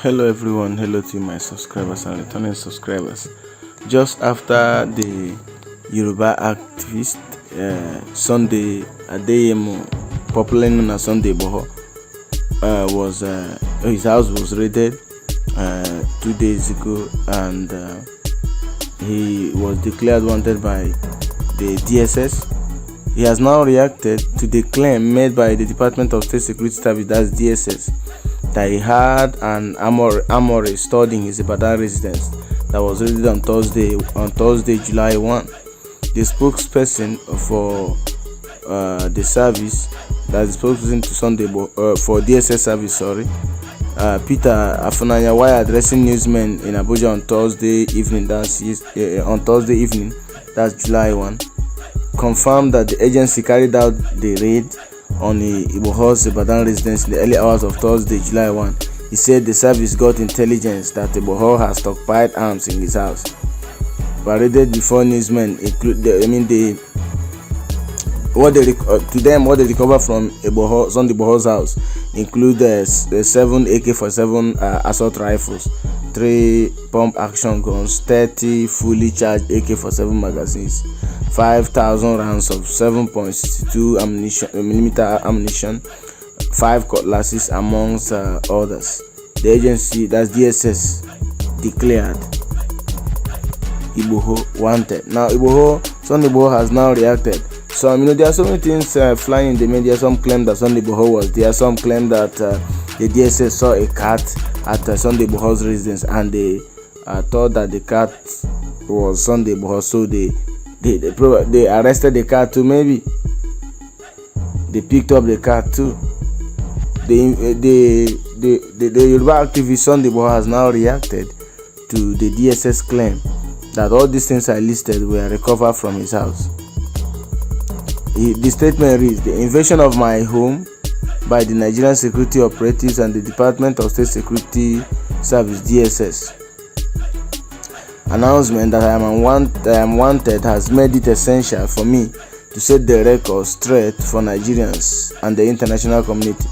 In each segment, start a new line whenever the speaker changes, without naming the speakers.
Hello everyone, hello to my subscribers and returning subscribers. Just after the Yoruba activist Sunday Adeyemo, popularly known as Sunday Igboho, his house was raided 2 days ago, and he was declared wanted by the DSS. He has now reacted to the claim made by the Department of State Security Service, that's DSS, that he had an armory stored in his Ibadan residence that was raided on Thursday, July 1. The spokesperson for the service, that's the spokesperson to Sunday for DSS service, Peter Afunanya, while addressing newsmen in Abuja on Thursday evening, that's July 1, confirmed that the agency carried out the raid on the Igboho's Ibadan residence in the early hours of Thursday, July 1. He said the service got intelligence that Igboho has stockpiled arms in his house. Paraded before newsmen what they recover from Sunday Igboho's house include the 7 AK-47 assault rifles, 3 pump action guns, 30 fully charged AK-47 magazines, 5,000 rounds of 7.62 millimeter ammunition, 5 cutlasses, amongst others. The agency, that's DSS, declared Igboho wanted. Now Sunday Igboho has now reacted. So there are so many things flying in the media. Some claim that Sunday Igboho was there. Some claim that the DSS saw a cat at Sunday Igboho's residence, and they thought that the cat was Sunday Igboho, so they arrested the cat too. Maybe they picked up the cat too. The Yoruba activist Sunday Igboho has now reacted to the DSS claim that all these things I listed were recovered from his house. The statement reads: the invasion of my home by the Nigerian security operatives and the Department of State Security Service (DSS) announcement that I am wanted has made it essential for me to set the record straight for Nigerians and the international community.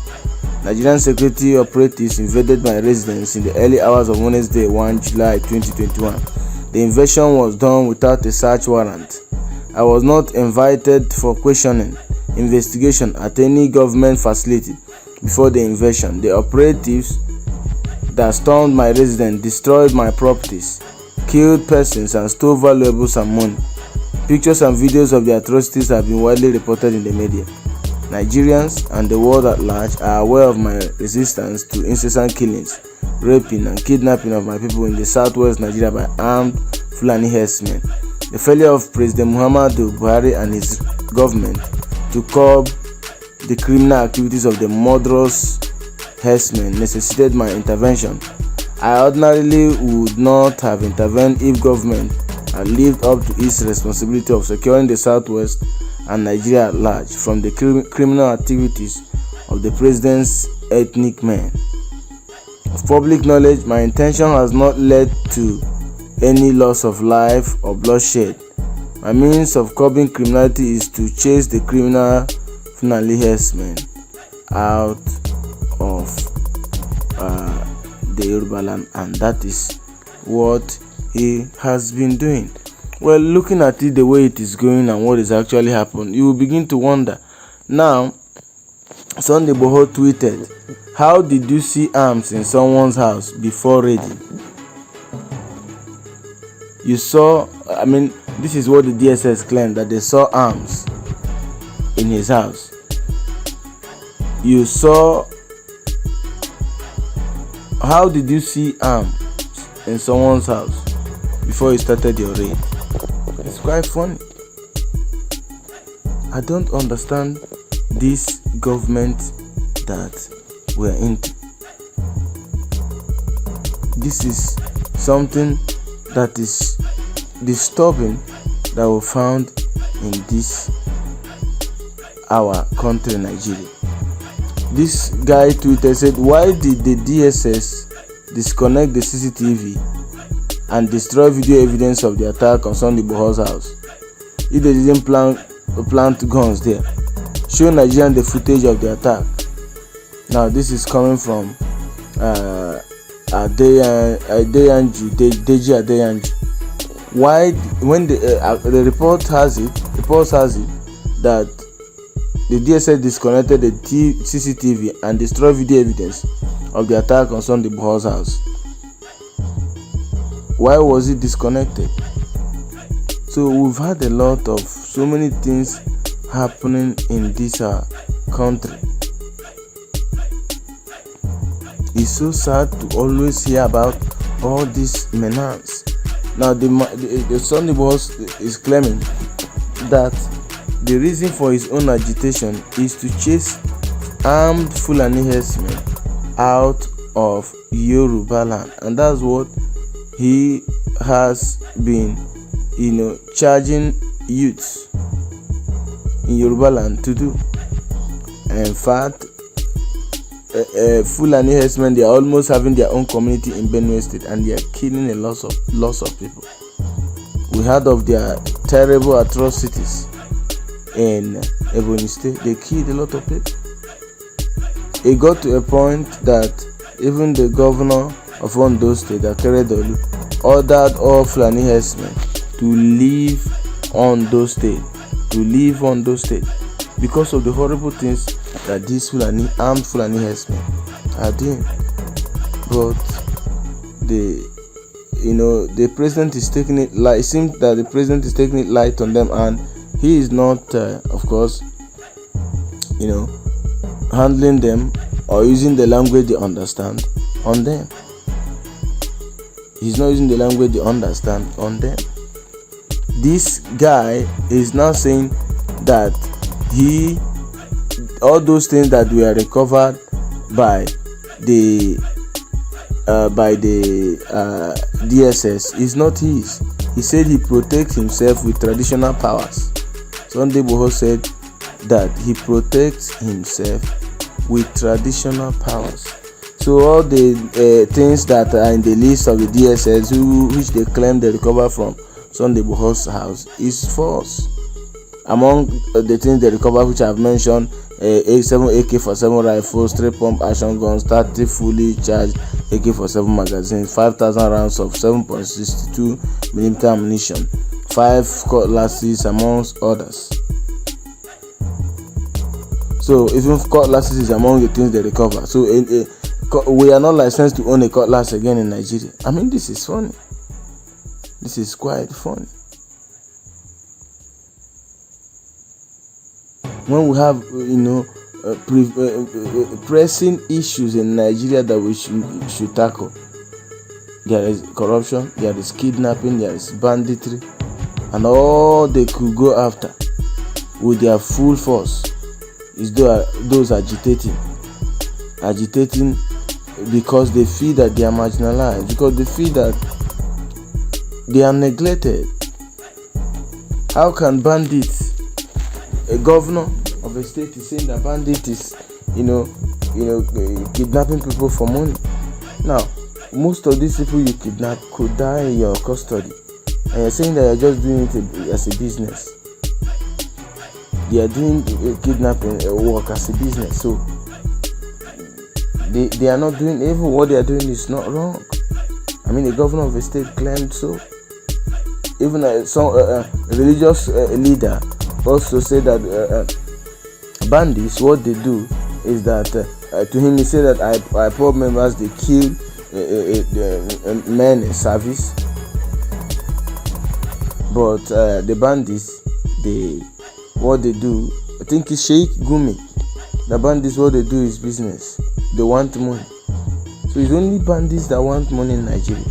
Nigerian security operatives invaded my residence in the early hours of Wednesday, 1 July 2021. The invasion was done without a search warrant. I was not invited for questioning, investigation at any government facility before the invasion. The operatives that stormed my residence destroyed my properties, killed persons, and stole valuables and money. Pictures and videos of the atrocities have been widely reported in the media. Nigerians and the world at large are aware of my resistance to incessant killings, raping, and kidnapping of my people in the southwest Nigeria by armed Fulani herdsmen. The failure of President Muhammadu Buhari and his government to curb the criminal activities of the murderous herdsmen necessitated my intervention. I ordinarily would not have intervened if government had lived up to its responsibility of securing the southwest and Nigeria at large from the criminal activities of the president's ethnic men. Of public knowledge, my intention has not led to any loss of life or bloodshed. My means of curbing criminality is to chase the criminal Fulani herdsmen out of the Yoruba land, and that is what he has been doing. Well, looking at it the way it is going and what is actually happened, you will begin to wonder. Now, Sunday Igboho tweeted, "How did you see arms in someone's house before raiding? You saw, this is what the DSS claimed, that they saw arms in his house. You saw, how did you see arms in someone's house before you started your raid?" It's quite funny. I don't understand this government that we're into. This is something that is disturbing that we found in this our country, Nigeria. This guy tweeted, said, "Why did the DSS disconnect the CCTV and destroy video evidence of the attack on Sunday Igboho's house if they didn't plant guns there? Show Nigerians the footage of the attack." Now this is coming from Deji Adeyanju. Why, when the report has it that the DSS disconnected the CCTV and destroyed video evidence of the attack on Sunday Igboho's house. Why was it disconnected? So we've had a lot of so many things happening in this country. It's so sad to always hear about all these menace. Now the Sunday boss is claiming that the reason for his own agitation is to chase armed Fulani herdsmen out of Yoruba land, and that's what he has been, charging youths in Yoruba land to do. In fact, Fulani herdsmen, they are almost having their own community in Benue State, and they are killing a lot of people. We heard of their terrible atrocities in Ebonyi State. They killed a lot of people. It got to a point that even the governor of Ondo State, Akeredolu, ordered all Fulani herdsmen to leave Ondo State, because of the horrible things that these armed Fulani herdsmen are doing. But the president is taking it light. It seems that the president is taking it light on them, and he is not, of course, handling them or using the language they understand on them. He's not using the language they understand on them. This guy is now saying that all those things that were recovered by the DSS is not his. He said he protects himself with traditional powers. Sunday Igboho said that he protects himself with traditional powers. So all the things that are in the list of the DSS, which they claim they recover from Sunday Igboho's house, is false. Among the things they recover, which I've mentioned, 7 AK-47 rifles, 3 pump action guns, 30 fully charged AK-47 magazines, 5,000 rounds of 7.62mm ammunition, 5 cutlasses, amongst others. So even cutlasses is among the things they recover. So we are not licensed to own a cutlass again in Nigeria. I mean, this is funny. This is quite funny. When we have, pressing issues in Nigeria that we should tackle. There is corruption, there is kidnapping, there is banditry, and all they could go after with their full force is those agitating because they feel that they are marginalized, because they feel that they are neglected. How can bandits, a governor of a state is saying that bandit is, kidnapping people for money? Now, most of these people you kidnap could die in your custody, and you're saying that you're just doing it as a business. They are doing kidnapping work as a business, so they are not doing, even what they are doing is not wrong. I mean, the governor of a state claimed so. Even some religious leader also said that bandits, what they do is that to him he said that IPOB members, they kill men in service, but the bandits, what they do, I think it's Sheikh Gumi, the bandits, what they do is business. They want money. So it's only bandits that want money in Nigeria.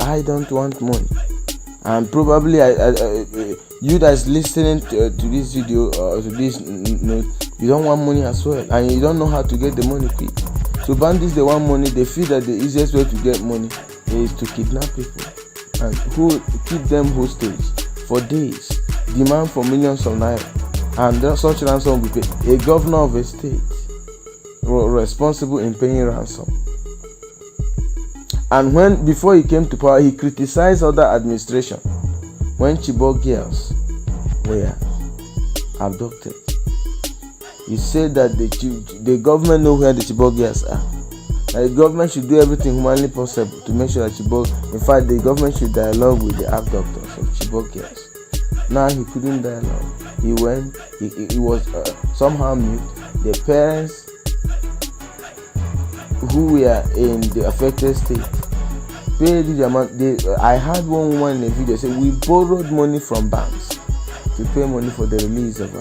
I don't want money. And probably you that's listening to this video or to this, you don't want money as well, and you don't know how to get the money quick. So bandits, they want money. They feel that the easiest way to get money is to kidnap people and keep them hostage for days, demand for millions of naira, and such ransom will be paid. A governor of a state responsible in paying ransom. And before he came to power, he criticized other administration when Chibok girls were abducted. He said that the government know where the Chibok girls are. The government should do everything humanly possible to make sure that Chibok, in fact, the government should dialogue with the abductors of Chibokians. Now he couldn't dialogue. He went, he was somehow mute. The parents who were in the affected state paid the amount. I had one woman in a video say we borrowed money from banks to pay money for the release of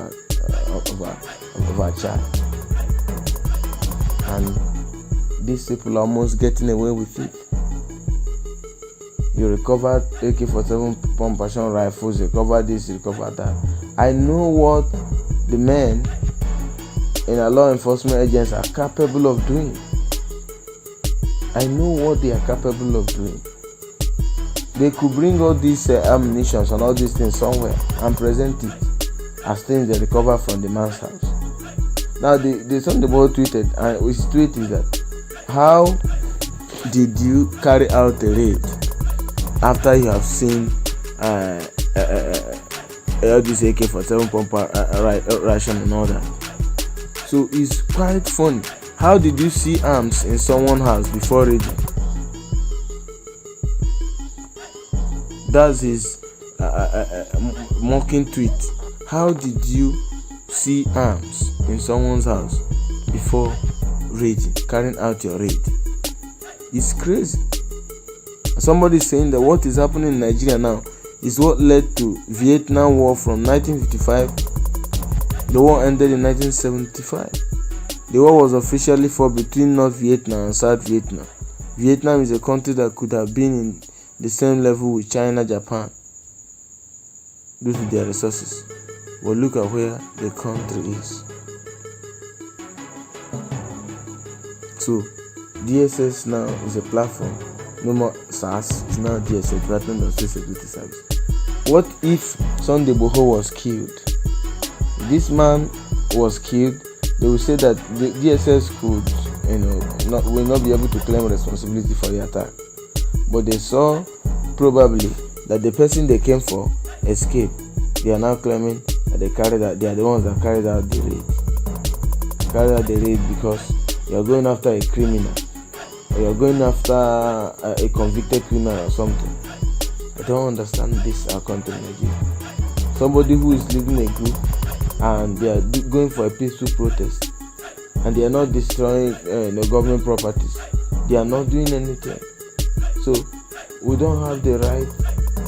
our child, and these people are almost getting away with it. You recovered AK-47 pump action rifles, you recovered this, you recovered that. I know what the men in our law enforcement agents are capable of doing. I know what they are capable of doing. They could bring all these ammunition and all these things somewhere and present it as things they recover from the man's house. Now, the something the boy tweeted, and his tweet is that, how did you carry out a raid after you have seen all this AK-47 pump ration and all that? So it's quite funny. How did you see arms in someone's house before raiding? That's his mocking tweet. How did you see arms in someone's house before raiding, carrying out your raid? It's crazy. Somebody is saying that what is happening in Nigeria now is what led to Vietnam War from 1955. The war ended in 1975. The war was officially fought between North Vietnam and South Vietnam. Vietnam is a country that could have been in the same level with China, Japan, due to their resources. But look at where the country is. So, DSS now is a platform. No more SARS, it's now DSS, Department of State Security Service. What if Sunday Igboho was killed? This man was killed. They will say that the DSS could, will not be able to claim responsibility for the attack. But they saw probably that the person they came for escaped. They are now claiming that they are the ones that carried out the raid. Because you are going after a criminal, or you are going after a convicted criminal or something. I don't understand this our country, Nigeria. Somebody who is leading a group and they are going for a peaceful protest, and they are not destroying government properties. They are not doing anything. So we don't have the right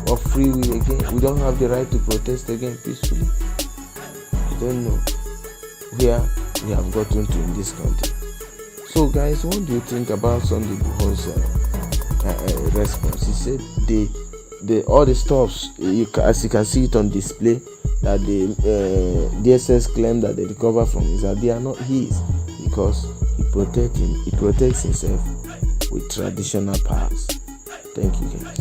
of free will again. We don't have the right to protest again peacefully. I don't know where we have gotten to in this country. So guys, what do you think about Sunday Igboho's response? He said all the stuffs, as you can see it on display, that the DSS claim that they recover from is that they are not his, because he protects himself with traditional powers. Thank you guys.